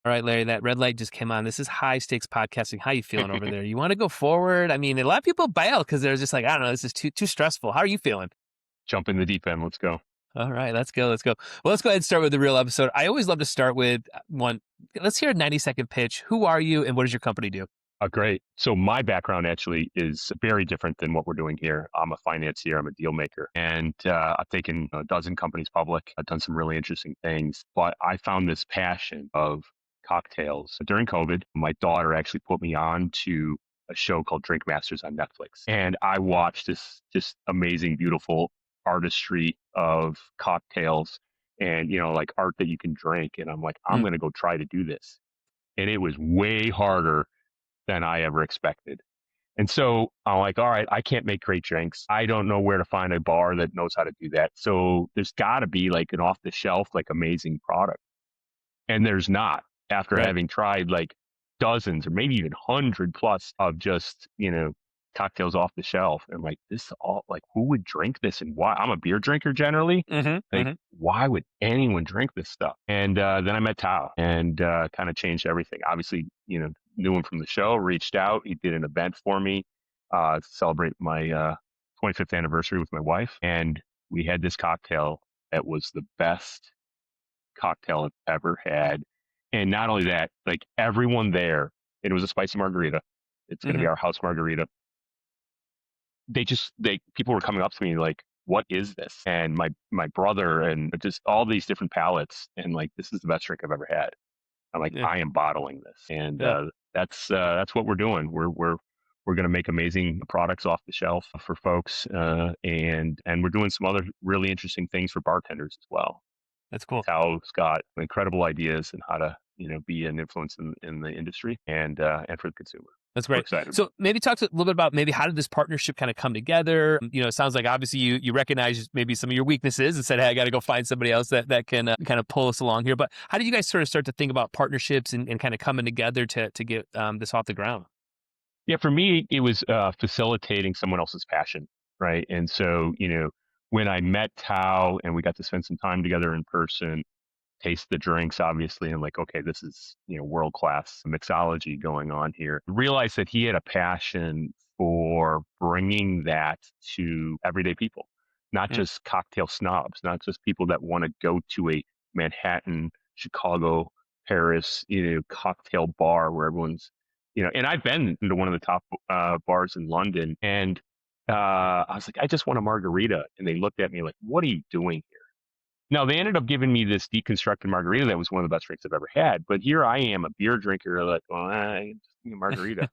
All right, Larry, that red light just came on. This is high stakes podcasting. How you feeling over there? You want to go forward? I mean, a lot of people bail because they're just like, I don't know, this is too stressful. How are you feeling? Jump in the deep end. Let's go. All right, let's go. Let's go. Well, let's go ahead and start with the real episode. I always love to start with one. Let's hear a 90-second pitch. Who are you and what does your company do? Great. So my background actually is very different than what we're doing here. I'm a financier. I'm a deal maker, and I've taken a dozen companies public. I've done some really interesting things, but I found this passion of cocktails during COVID. My daughter actually put me on to a show called Drink Masters on Netflix, and I watched this just amazing, beautiful artistry of cocktails and like art that you can drink. And I'm like, I'm Mm, going to go try to do this, and it was way harder than I ever expected. And so I'm like, all right, I can't make great drinks. I don't know where to find a bar that knows how to do that. So there's got to be like an off the shelf, like amazing product. And there's not, after right. having tried like dozens or maybe even 100 plus of just, cocktails off the shelf. And like, this all like, who would drink this and why? I'm a beer drinker generally. Mm-hmm, Like, mm-hmm. why would anyone drink this stuff? And then I met Tao and kind of changed everything. Obviously, knew him from the show, reached out. He did an event for me to celebrate my 25th anniversary with my wife. And we had this cocktail that was the best cocktail I've ever had. And not only that, like everyone there, it was a spicy margarita. It's going to Mm-hmm. be our house margarita. People were coming up to me like, what is this? And my brother and just all these different palettes. And like, this is the best drink I've ever had. I'm like, Yeah, I am bottling this. And yeah. that's what we're doing. We're going to make amazing products off the shelf for folks. And we're doing some other really interesting things for bartenders as well. That's cool. Tao's got incredible ideas and how to, be an influence in the industry and for the consumer. That's We're great. excited. So maybe talk a little bit about maybe how did this partnership kind of come together? It sounds like obviously you recognize maybe some of your weaknesses and said, hey, I got to go find somebody else that can kind of pull us along here. But how did you guys sort of start to think about partnerships and kind of coming together to get this off the ground? Yeah, for me, it was facilitating someone else's passion, right? And so, when I met Tao and we got to spend some time together in person, taste the drinks, obviously, and like, okay, this is, world class mixology going on here. Realized that he had a passion for bringing that to everyday people, not Mm, just cocktail snobs, not just people that want to go to a Manhattan, Chicago, Paris, cocktail bar where everyone's, and I've been to one of the top bars in London, and I was like, I just want a margarita, and they looked at me like, what are you doing here? No, they ended up giving me this deconstructed margarita that was one of the best drinks I've ever had. But here I am, a beer drinker, like, well, I just need a margarita.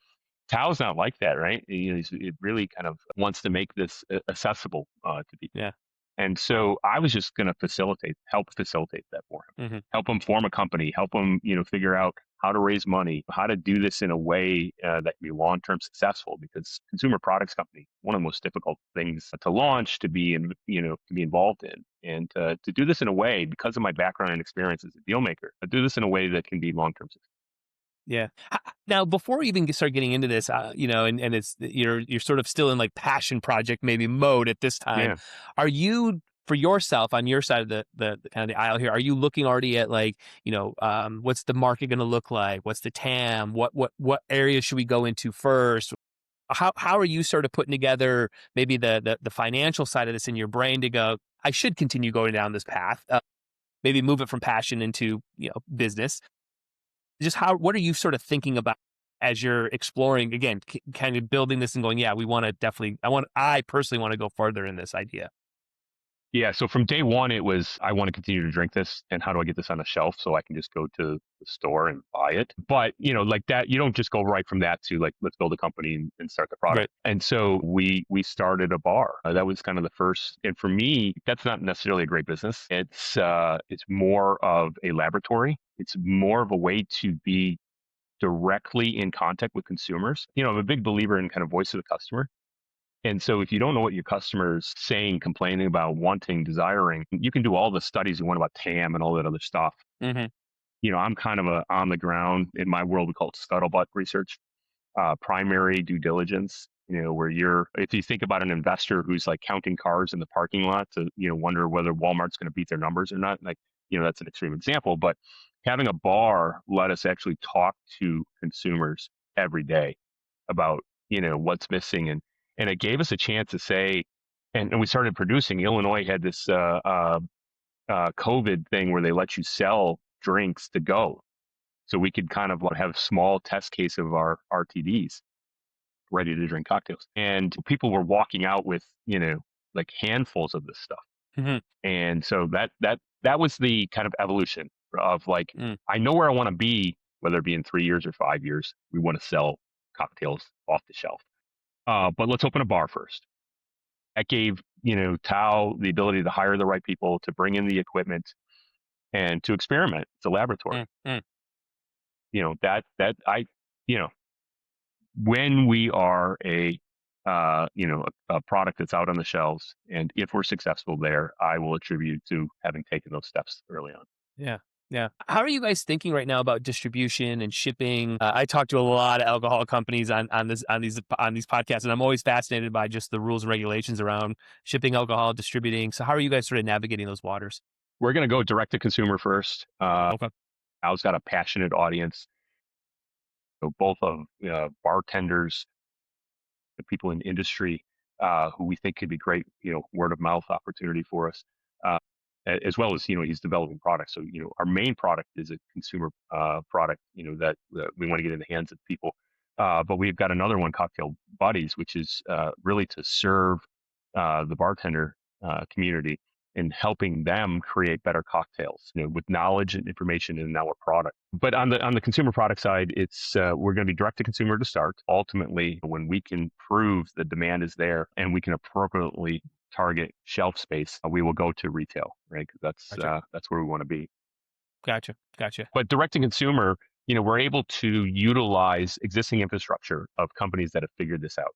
Tao's not like that, right? It really kind of wants to make this accessible to people. yeah. And so I was just going to help facilitate that for him, Hmm. help him form a company, help him, figure out how to raise money, how to do this in a way that can be long-term successful. Because consumer products company, one of the most difficult things to launch, to be involved in, and to do this in a way because of my background and experience as a deal maker, to do this in a way that can be long-term successful. Yeah. Now, before we even start getting into this, and it's you're sort of still in like passion project maybe mode at this time. Yeah. Are you for yourself on your side of the kind of the aisle here? Are you looking already at like what's the market going to look like? What's the TAM? What areas should we go into first? How are you sort of putting together maybe the financial side of this in your brain to go? I should continue going down this path. Maybe move it from passion into business. Just what are you sort of thinking about as you're exploring again, kind of building this and going, yeah, we want to definitely, I personally want to go further in this idea. Yeah, so from day one, it was, I want to continue to drink this, and how do I get this on a shelf so I can just go to the store and buy it? But, like that, you don't just go right from that to like, let's build a company and start the product. Right. And so we started a bar. That was kind of the first. And for me, that's not necessarily a great business. It's more of a laboratory. It's more of a way to be directly in contact with consumers. I'm a big believer in kind of voice of the customer. And so if you don't know what your customer's saying, complaining about, wanting, desiring, you can do all the studies you want about TAM and all that other stuff. Hmm. I'm kind of a on the ground, in my world, we call it scuttlebutt research, primary due diligence, where if you think about an investor who's like counting cars in the parking lot to, wonder whether Walmart's going to beat their numbers or not, like, that's an extreme example, but having a bar let us actually talk to consumers every day about, what's missing. And it gave us a chance to say, and we started producing. Illinois had this COVID thing where they let you sell drinks to go. So we could kind of like have a small test case of our RTDs, ready to drink cocktails. And people were walking out with, like handfuls of this stuff. Mhm. And so that was the kind of evolution of like, Mm. I know where I want to be, whether it be in 3 years or 5 years. We want to sell cocktails off the shelf. But let's open a bar first. That gave, Tao the ability to hire the right people, to bring in the equipment, and to experiment. It's a laboratory. Mm. Mm. That I, when we are a product that's out on the shelves, and if we're successful there, I will attribute to having taken those steps early on. Yeah. Yeah. How are you guys thinking right now about distribution and shipping? I talk to a lot of alcohol companies on these podcasts, and I'm always fascinated by just the rules and regulations around shipping alcohol, distributing. So how are you guys sort of navigating those waters? We're going to go direct to consumer first. Okay. Al's got a passionate audience, so both of bartenders, the people in industry, who we think could be great, word of mouth opportunity for us, uh, as well as, he's developing products. So, our main product is a consumer product, that we want to get in the hands of people. But we've got another one, Cocktail Buddies, which is really to serve the bartender community and helping them create better cocktails, with knowledge and information in our product. But on the consumer product side, it's we're going to be direct to consumer to start. Ultimately, when we can prove the demand is there and we can appropriately target shelf space, we will go to retail, right? 'Cause Gotcha. that's where we want to be. Gotcha. Gotcha. But direct to consumer, we're able to utilize existing infrastructure of companies that have figured this out.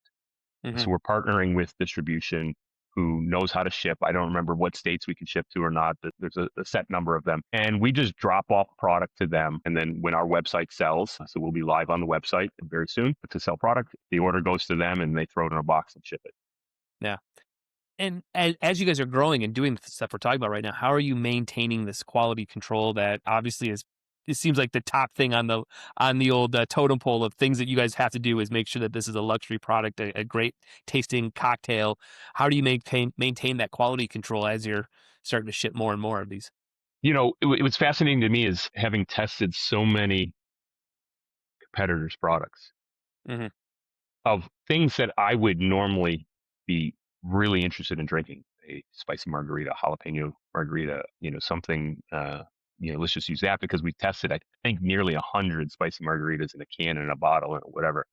Hmm. So we're partnering with distribution who knows how to ship. I don't remember what states we can ship to or not, but there's a set number of them. And we just drop off product to them. And then when our website sells, so we'll be live on the website very soon to sell product, the order goes to them and they throw it in a box and ship it. Yeah. And as you guys are growing and doing the stuff we're talking about right now, how are you maintaining this quality control that obviously is, it seems like the top thing on the old totem pole of things that you guys have to do is make sure that this is a luxury product, a great tasting cocktail. How do you maintain that quality control as you're starting to ship more and more of these? It was fascinating to me is having tested so many competitors' products Hmm. of things that I would normally be really interested in drinking. A spicy margarita, jalapeno margarita, something, let's just use that because we tested, I think, nearly 100 spicy margaritas in a can and a bottle and whatever.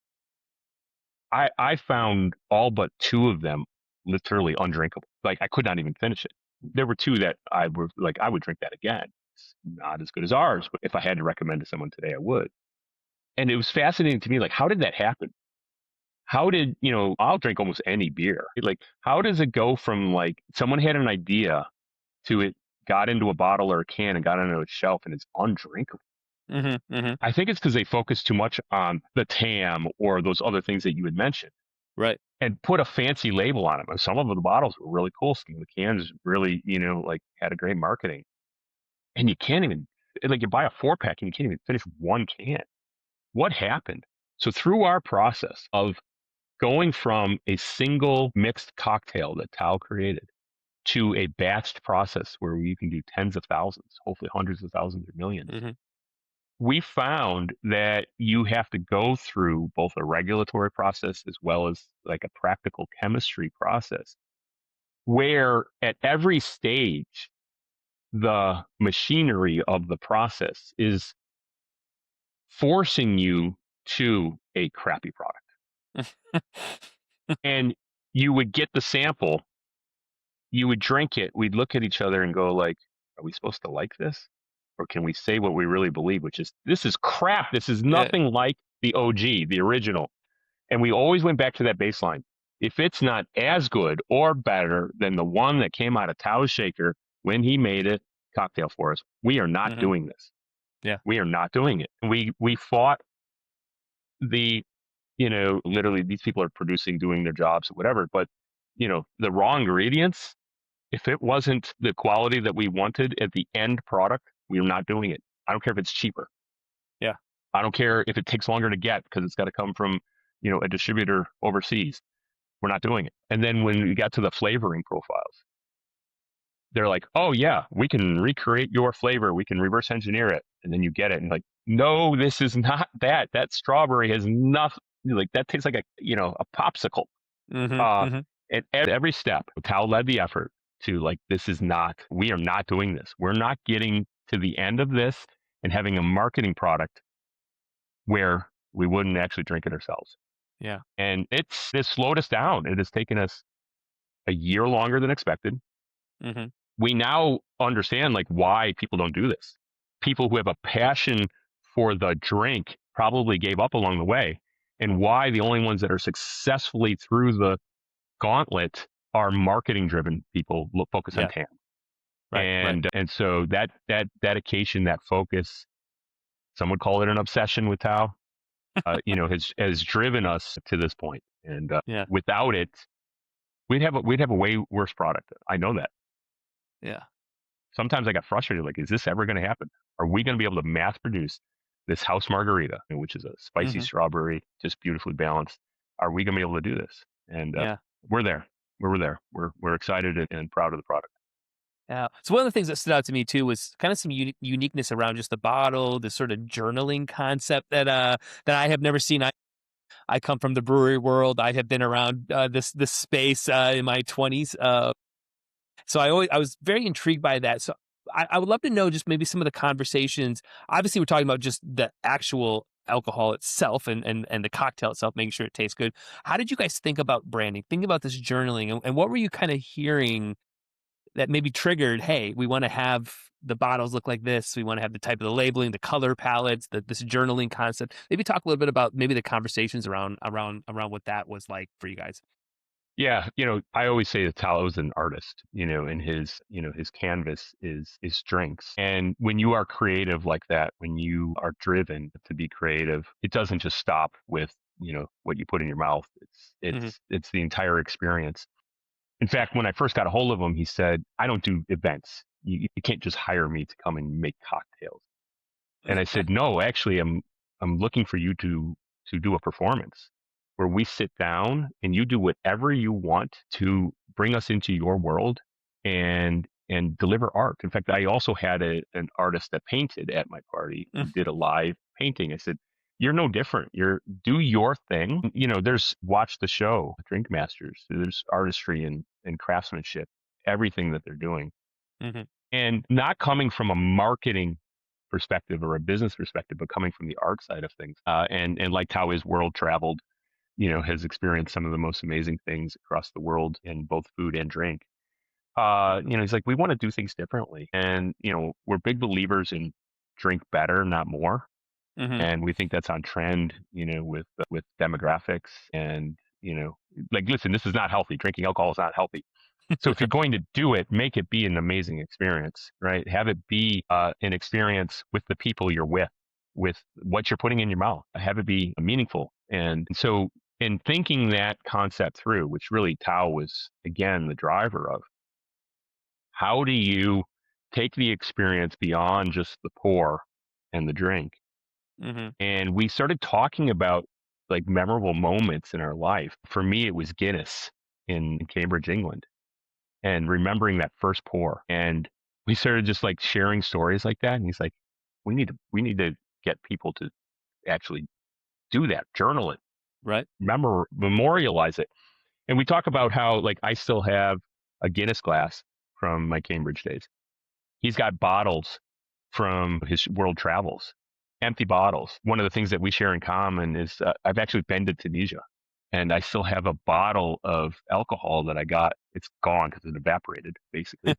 I found all but two of them literally undrinkable. Like I could not even finish it. There were two that I would drink that again. It's not as good as ours, but if I had to recommend to someone today, I would. And it was fascinating to me, like, how did that happen? How did, I'll drink almost any beer. Like, how does it go from like someone had an idea to it got into a bottle or a can and got onto a shelf and it's undrinkable? Hmm. Hmm. I think it's because they focus too much on the TAM or those other things that you had mentioned Right. and put a fancy label on them. Some of the bottles were really cool. Some of the cans really, like had a great marketing. And you can't even, like, you buy a 4-pack and you can't even finish one can. What happened? So through our process of going from a single mixed cocktail that Tao created to a batched process where you can do tens of thousands, hopefully hundreds of thousands or millions, Hmm. we found that you have to go through both a regulatory process as well as like a practical chemistry process where at every stage, the machinery of the process is forcing you to a crappy product. And you would get the sample, you would drink it, we'd look at each other and go like, are we supposed to like this? Or can we say what we really believe, which is this is crap. This is Yeah. nothing like the OG, the original. And we always went back to that baseline. If it's not as good or better than the one that came out of Tao's shaker when he made it cocktail for us, we are not Hmm. doing this. Yeah. We are not doing it. We fought the, literally these people are producing, doing their jobs, whatever, but the raw ingredients, if it wasn't the quality that we wanted at the end product, we were not doing it. I don't care if it's cheaper. Yeah. I don't care if it takes longer to get because it's got to come from, a distributor overseas. We're not doing it. And then when we got to the flavoring profiles, they're like, oh yeah, we can recreate your flavor. We can reverse engineer it. And then you get it and like, no, this is not that. That strawberry has nothing like that tastes like a popsicle. Mhm, Uh, mhm. at every step, Tao led the effort to like, we are not doing this. We're not getting to the end of this and having a marketing product where we wouldn't actually drink it ourselves. Yeah. And it's slowed us down. It has taken us a year longer than expected. Mhm. We now understand like why people don't do this. People who have a passion for the drink probably gave up along the way, and why the only ones that are successfully through the gauntlet are marketing driven people focus on Yeah. TAM. Right, right. And so that dedication, that focus, some would call it an obsession with Tao, has driven us to this point. And Yeah. without it, we'd have a way worse product. I know that. Yeah. Sometimes I got frustrated. Like, is this ever going to happen? Are we going to be able to mass produce this house margarita, which is a spicy Mhm. strawberry, just beautifully balanced? Are we going to be able to do this? And Yeah. we're there. We're there. We're excited and proud of the product. Yeah. So one of the things that stood out to me too was kind of some uniqueness around just the bottle, the sort of journaling concept that I have never seen. I come from the brewery world. I have been around this space in my 20s. So I was very intrigued by that. So I would love to know just maybe some of the conversations. Obviously, we're talking about just the actual alcohol itself and the cocktail itself, making sure it tastes good. How did you guys think about branding? Think about this journaling, and what were you kind of hearing that maybe triggered? Hey, we want to have the bottles look like this. We want to have the type of the labeling, the color palettes, this journaling concept. Maybe talk a little bit about maybe the conversations around what that was like for you guys. Yeah, I always say that Tao is an artist, and his canvas is drinks. And when you are creative like that, when you are driven to be creative, it doesn't just stop with, what you put in your mouth. It's Hmm. it's it's the entire experience. In fact, when I first got a hold of him, he said, "I don't do events. You can't just hire me to come and make cocktails." And I said, "No, actually, I'm looking for you to do a performance where we sit down and you do whatever you want to bring us into your world and deliver art." In fact, I also had an artist that painted at my party who did a live painting. I said, "You're no different. Do your thing. There's watch the show, Drink Masters. There's artistry and craftsmanship, everything that they're doing." Hmm. And not coming from a marketing perspective or a business perspective, but coming from the art side of things. And like Tao is world traveled, has experienced some of the most amazing things across the world in both food and drink. He's like, we want to do things differently. And, we're big believers in drink better, not more. Hmm. And we think that's on trend, with demographics and, like, listen, this is not healthy. Drinking alcohol is not healthy. So if you're going to do it, make it be an amazing experience, right? Have it be an experience with the people you're with what you're putting in your mouth. Have it be meaningful. And so in thinking that concept through, which really Tao was, again, the driver of, how do you take the experience beyond just the pour and the drink? Hmm. And we started talking about like memorable moments in our life. For me, it was Guinness in Cambridge, England, and remembering that first pour. And we started just like sharing stories like that. And he's like, we need to get people to actually do that, journal it, Right. memorialize it. And we talk about how like I still have a Guinness glass from my Cambridge days. He's got bottles from his world travels, empty bottles. One of the things that we share in common is I've actually been to Tunisia, and I still have a bottle of alcohol that I got. It's gone because it evaporated, basically.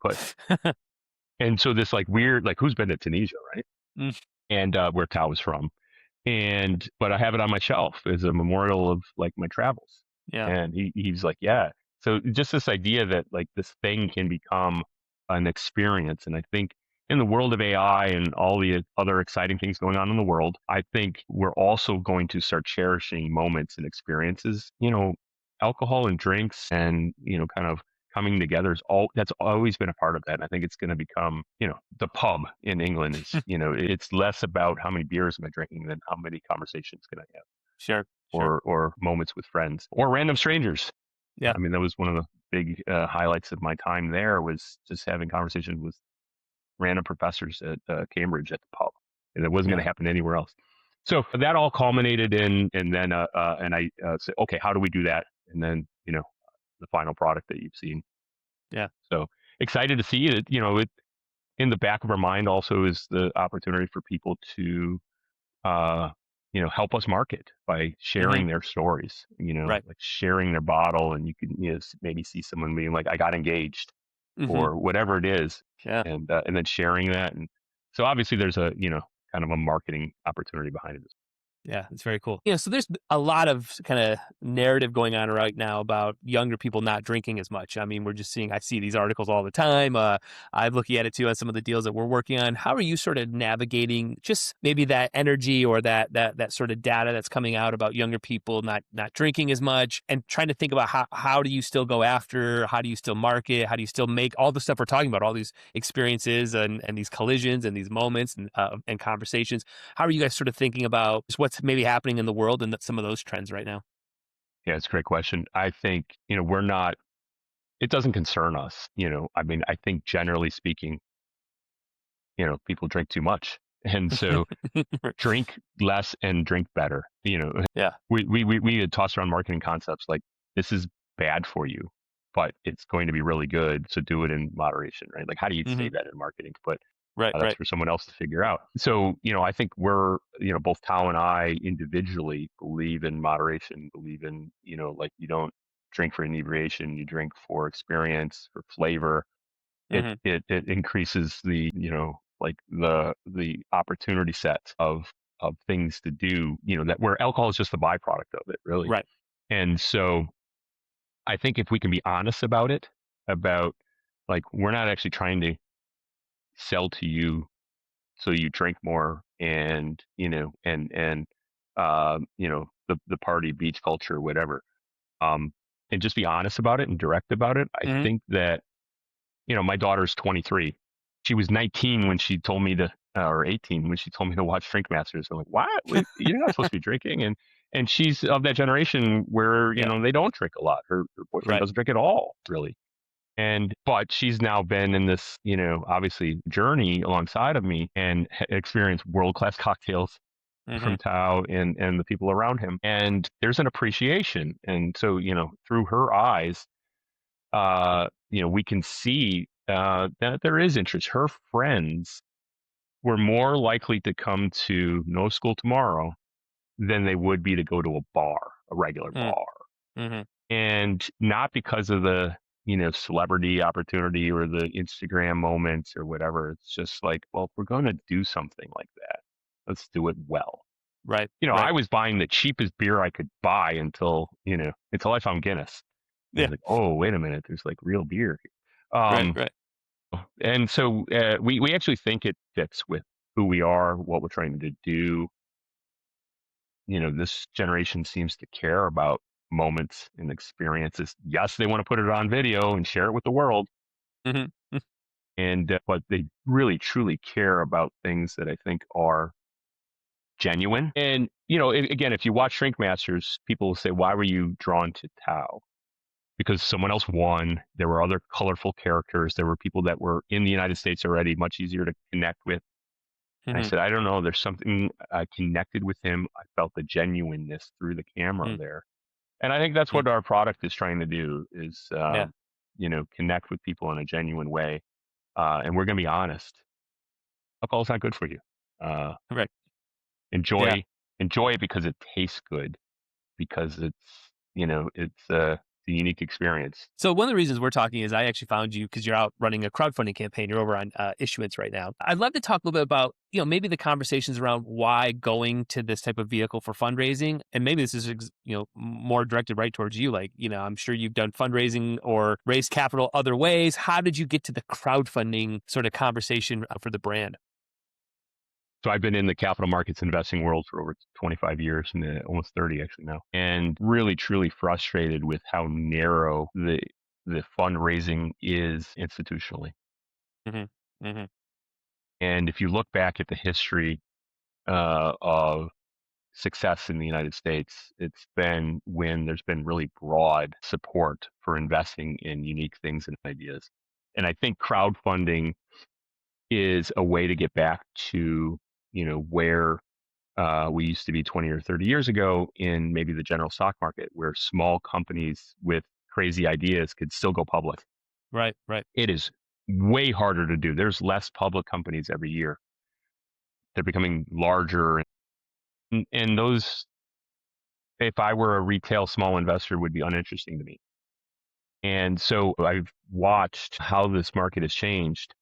And so this like weird, like, who's been to Tunisia, right? Mm. And where Tao was from. But I have it on my shelf as a memorial of like my travels. Yeah. And he's like, yeah. So just this idea that like this thing can become an experience. And I think in the world of AI and all the other exciting things going on in the world, I think we're also going to start cherishing moments and experiences, alcohol and drinks and, kind of coming together that's always been a part of that. And I think it's going to become, the pub in England is, it's less about how many beers am I drinking than how many conversations can I have, Sure. Sure. or moments with friends or random strangers. Yeah. I mean, that was one of the big highlights of my time there, was just having conversations with random professors at Cambridge at the pub, and it wasn't going Yeah. to happen anywhere else. So that all culminated and then and I said, okay, how do we do that? And then the final product that you've seen. Yeah. So excited to see it. In the back of our mind also is the opportunity for people to uh, help us market by Hmm. sharing their stories. Right. Like sharing their bottle, and you can maybe see someone being like, I got engaged, Hmm. or whatever it is, Yeah. and then sharing that. And so obviously there's a kind of a marketing opportunity behind it. Yeah, it's very cool. So there's a lot of kind of narrative going on right now about younger people not drinking as much. I mean, I see these articles all the time. I'm looking at it too on some of the deals that we're working on. How are you sort of navigating just maybe that energy or that sort of data that's coming out about younger people not drinking as much, and trying to think about how do you still go after, how do you still market, how do you still make all the stuff we're talking about, all these experiences and these collisions and these moments and conversations. How are you guys sort of thinking about just what's maybe happening in the world and some of those trends right now? Yeah, it's a great question. I think, we're not, it doesn't concern us. I mean, I think generally speaking, people drink too much. And so drink less and drink better. Yeah. We had tossed around marketing concepts like, this is bad for you, but it's going to be really good. So do it in moderation, right? Like, how do you say Hmm. that in marketing? But Right. that's Right. for someone else to figure out. So, I think we're, both Tao and I individually believe in moderation, believe in, like, you don't drink for inebriation, you drink for experience, for flavor. It Hmm. it increases the, like the opportunity set of things to do, that where alcohol is just a byproduct of it, really. Right. And so I think if we can be honest about it, about, like, we're not actually trying to sell to you so you drink more, and the party beach culture, whatever, um and just be honest about it and direct about it. I Hmm. think that, my daughter's 23. She was 19 when she told me to, or 18 when she told me to watch Drink Masters. I'm like, what? You're not supposed to be drinking. And she's of that generation where, Yeah. they don't drink a lot. Her boyfriend Right. doesn't drink at all, really. But she's now been in this, obviously journey alongside of me, and experienced world-class cocktails Hmm. from Tao and the people around him. And there's an appreciation. And so, through her eyes, we can see that there is interest. Her friends were more likely to come to No School Tomorrow than they would be to go to a bar, a regular bar. Hmm. And not because of the, celebrity opportunity or the Instagram moments or whatever. It's just like, well, if we're going to do something like that, let's do it well. Right. I Right. was buying the cheapest beer I could buy until I found Guinness. I Yeah. was like, oh, wait a minute, there's like real beer here. Right. Right. And so we actually think it fits with who we are, what we're trying to do. This generation seems to care about moments and experiences. Yes, they want to put it on video and share it with the world, Hmm. and but they really truly care about things that I think are genuine. And again, if you watch Shrink Masters, people will say, "Why were you drawn to Tao?" Because someone else won. There were other colorful characters. There were people that were in the United States already, much easier to connect with. And I Hmm. said, I don't know. There's something I connected with him. I felt the genuineness through the camera Hmm. there. And I think that's what our product is trying to do is, Yeah. connect with people in a genuine way. And we're going to be honest. Alcohol's not good for you. Uh, Right. Yeah. enjoy, enjoy it because it tastes good, because it's a unique experience. So one of the reasons we're talking is I actually found you because you're out running a crowdfunding campaign. You're over on Issuance right now. I'd love to talk a little bit about, maybe the conversations around why going to this type of vehicle for fundraising. And maybe this is, more directed right towards you. Like, I'm sure you've done fundraising or raised capital other ways. How did you get to the crowdfunding sort of conversation for the brand? So I've been in the capital markets investing world for over 25 years, and almost 30 actually now, and really truly frustrated with how narrow the fundraising is institutionally. Mhm. Mhm. And if you look back at the history of success in the United States, it's been when there's been really broad support for investing in unique things and ideas. And I think crowdfunding is a way to get back to, where we used to be 20 or 30 years ago in maybe the general stock market, where small companies with crazy ideas could still go public. Right, right. It is way harder to do. There's less public companies every year. They're becoming larger. And those, if I were a retail small investor, would be uninteresting to me. And so I've watched how this market has changed.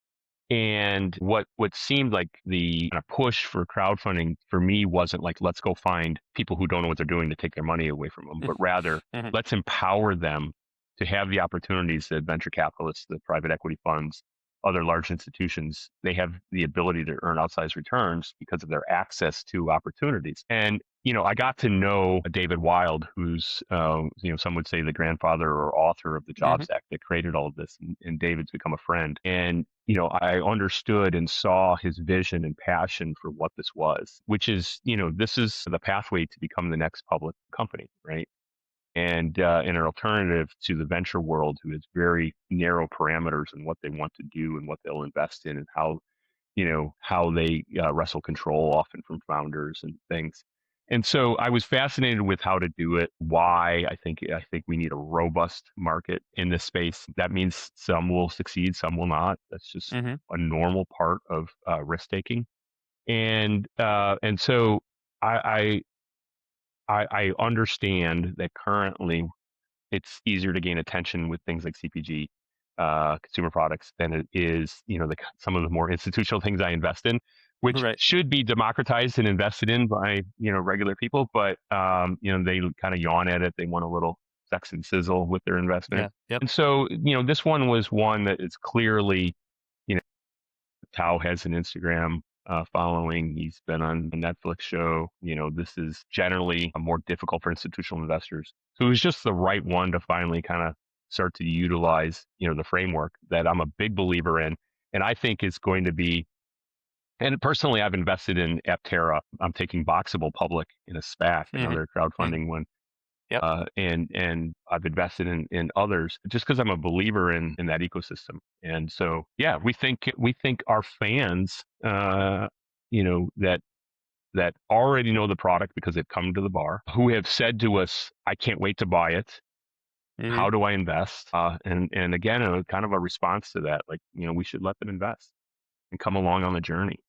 And what seemed like the kind of push for crowdfunding for me wasn't like, let's go find people who don't know what they're doing to take their money away from them, but rather Mhm. let's empower them to have the opportunities that venture capitalists, the private equity funds, other large institutions, they have the ability to earn outsized returns because of their access to opportunities. And I got to know David Wild, who's, some would say the grandfather or author of the Mhm. Jobs Act that created all of this. And David's become a friend. And, I understood and saw his vision and passion for what this was, which is, this is the pathway to become the next public company, right? And an alternative to the venture world, who has very narrow parameters in what they want to do and what they'll invest in and how they wrestle control often from founders and things. And so I was fascinated with how to do it. Why I think we need a robust market in this space. That means some will succeed, some will not. That's just Mhm. a normal part of risk taking. And so I, I understand that currently it's easier to gain attention with things like CPG, consumer products, than it is, some of the more institutional things I invest in, which Right. should be democratized and invested in by, regular people. But, they kind of yawn at it. They want a little sex and sizzle with their investment. Yeah. Yep. And so, this one was one that is clearly, you know, Tao has an Instagram following. He's been on a Netflix show. This is generally more difficult for institutional investors. So it was just the right one to finally kind of start to utilize, the framework that I'm a big believer in. And I think is going to be, and personally, I've invested in Aptera. I'm taking Boxable public in a SPAC, Mhm. another Mhm. crowdfunding one. Yep. And I've invested in others just because I'm a believer in that ecosystem. And so yeah, we think our fans, that already know the product because they've come to the bar, who have said to us, "I can't wait to buy it. Mhm. How do I invest?" And again, kind of a response to that, like, we should let them invest and come along on the journey.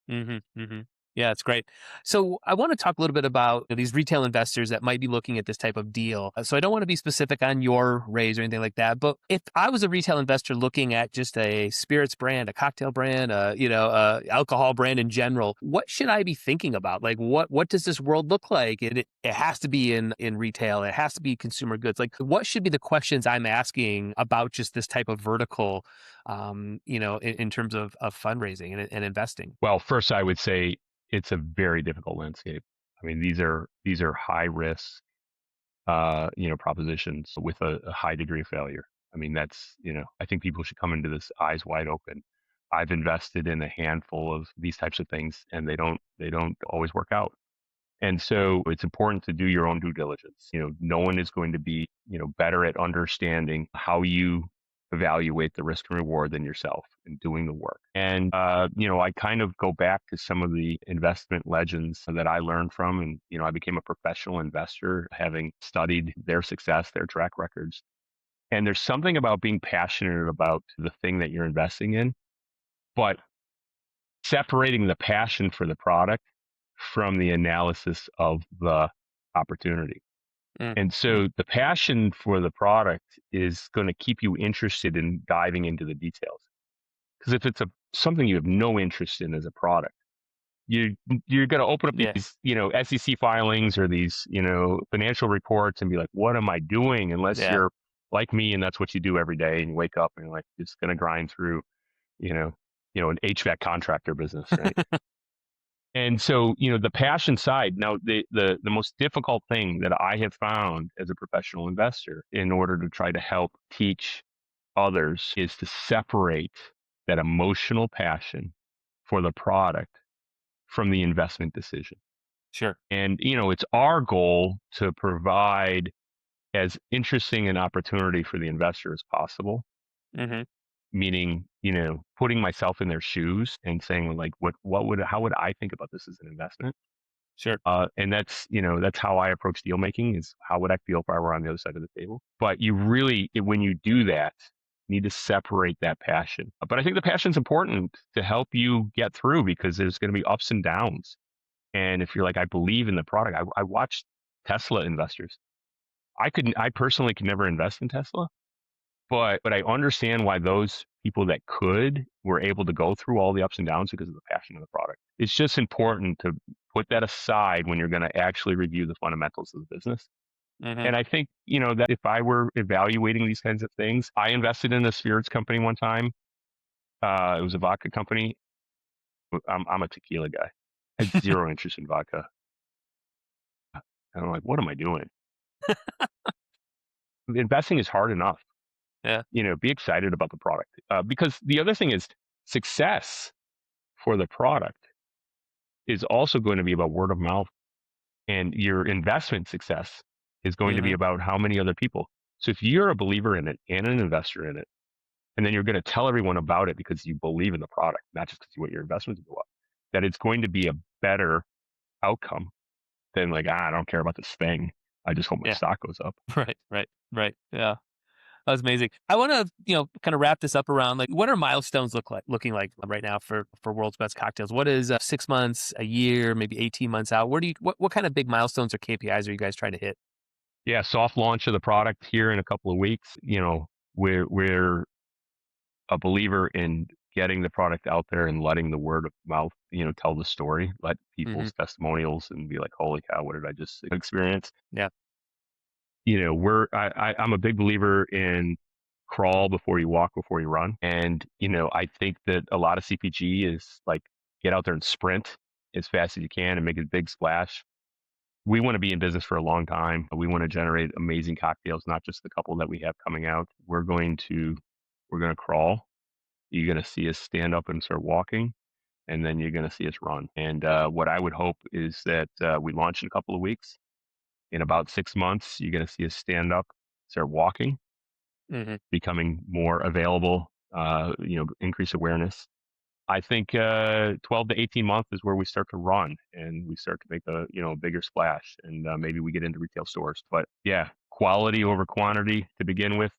Mhm, mhm. Yeah, it's great. So I want to talk a little bit about these retail investors that might be looking at this type of deal. So I don't want to be specific on your raise or anything like that, but if I was a retail investor looking at just a spirits brand, a cocktail brand, alcohol brand in general, what should I be thinking about? Like, what does this world look like? It has to be in retail. It has to be consumer goods. Like, what should be the questions I'm asking about just this type of vertical, in terms of fundraising and investing? Well, first I would say it's a very difficult landscape. I mean, these are high risk, propositions with a high degree of failure. I mean, I think people should come into this eyes wide open. I've invested in a handful of these types of things, and they don't always work out. And so it's important to do your own due diligence. No one is going to be, better at understanding how you evaluate the risk and reward than yourself in doing the work. And, I kind of go back to some of the investment legends that I learned from. And, I became a professional investor having studied their success, their track records. And there's something about being passionate about the thing that you're investing in, but separating the passion for the product from the analysis of the opportunity. Mm, And mm, so the passion for the product is going to keep you interested in diving into the details. Because if it's something you have no interest in as a product, you you're going to open up yeah, these, SEC filings or these, financial reports and be like, what am I doing? Unless yeah. you're like me and that's what you do every day and you wake up and you're like, just going to grind through, you know, an HVAC contractor business, right? And so, the passion side, now the most difficult thing that I have found as a professional investor in order to try to help teach others is to separate that emotional passion for the product from the investment decision. Sure. And, it's our goal to provide as interesting an opportunity for the investor as possible, Hmm. meaning, putting myself in their shoes and saying like, how would I think about this as an investment? Sure. And that's how I approach deal making is how would I feel if I were on the other side of the table? But you really, when you do that, need to separate that passion. But I think the passion is important to help you get through because there's going to be ups and downs. And if you're like, I believe in the product, I watched Tesla investors. I personally could never invest in Tesla, but I understand why those people that could were able to go through all the ups and downs because of the passion of the product. It's just important to put that aside when you're going to actually review the fundamentals of the business. Hmm. And I think, that if I were evaluating these kinds of things, I invested in a spirits company one time. It was a vodka company. I'm a tequila guy. I had zero interest in vodka. And I'm like, what am I doing? Investing is hard enough. Yeah. Be excited about the product. Because the other thing is success for the product is also going to be about word of mouth, and your investment success is going to be Hmm. about how many other people. So if you're a believer in it and an investor in it, and then you're going to tell everyone about it because you believe in the product, not just because you want your investment to go up, that it's going to be a better outcome than like, I don't care about this thing. I just hope my Yeah. stock goes up. Right. Right. Right. Yeah. That's amazing. I want to, kind of wrap this up around like what are milestones looking like right now for World's Best Cocktails? What is 6 months, a year, maybe 18 months out? What kind of big milestones or KPIs are you guys trying to hit? Yeah, soft launch of the product here in a couple of weeks. We're a believer in getting the product out there and letting the word of mouth, tell the story, let Hmm. people's testimonials and be like, holy cow, what did I just experience? Yeah. I'm a big believer in crawl before you walk, before you run. And, I think that a lot of CPG is like, get out there and sprint as fast as you can and make a big splash. We want to be in business for a long time. We want to generate amazing cocktails, not just the couple that we have coming out. We're going to crawl. You're going to see us stand up and start walking, and then you're going to see us run. And what I would hope is that we launch in a couple of weeks. In about 6 months, you're going to see us stand up, start walking, Hmm. becoming more available, increase awareness. I think 12 to 18 months is where we start to run and we start to make a bigger splash, and maybe we get into retail stores. But yeah, quality over quantity to begin with,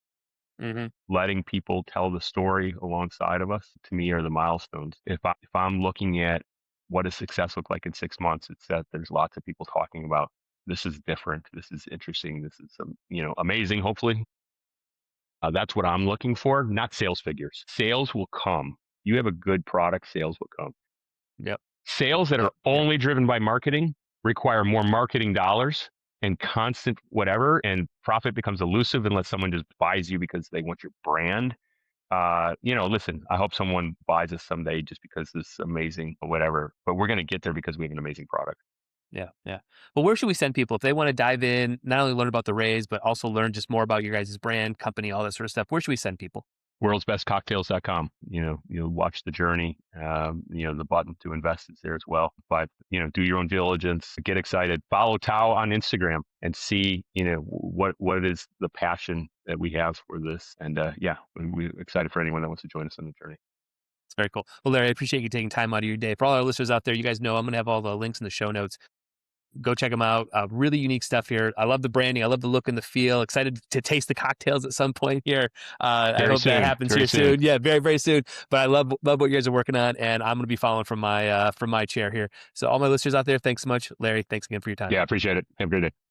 Hmm. letting people tell the story alongside of us, to me, are the milestones. If I'm looking at what does success look like in 6 months, it's that there's lots of people talking about this is different, this is interesting, this is amazing. Hopefully, that's what I'm looking for. Not sales figures. Sales will come. You have a good product, sales will come. Yep. Sales that are Yep. Yep. only driven by marketing require more marketing dollars and constant whatever, and profit becomes elusive unless someone just buys you because they want your brand. Listen, I hope someone buys us someday just because this is amazing or whatever, but we're going to get there because we have an amazing product. Yeah. Yeah. Well, where should we send people if they want to dive in, not only learn about the Rays, but also learn just more about your guys' brand, company, all that sort of stuff? Where should we send people? Worldsbestcocktails.com. You'll watch the journey. The button to invest is there as well. But, do your own diligence, get excited, follow Tao on Instagram and see, what is the passion that we have for this. And yeah, we're excited for anyone that wants to join us on the journey. It's very cool. Well, Larry, I appreciate you taking time out of your day. For all our listeners out there, you guys know I'm going to have all the links in the show notes. Go check them out. Really unique stuff here. I love the branding. I love the look and the feel. Excited to taste the cocktails at some point here. I Very hope that soon. happens Very here soon. soon. Yeah, very very soon. But I love what you guys are working on, and I'm going to be following from my chair here. So all my listeners out there, thanks so much, Larry. Thanks again for your time. Yeah, appreciate it. Have a great day.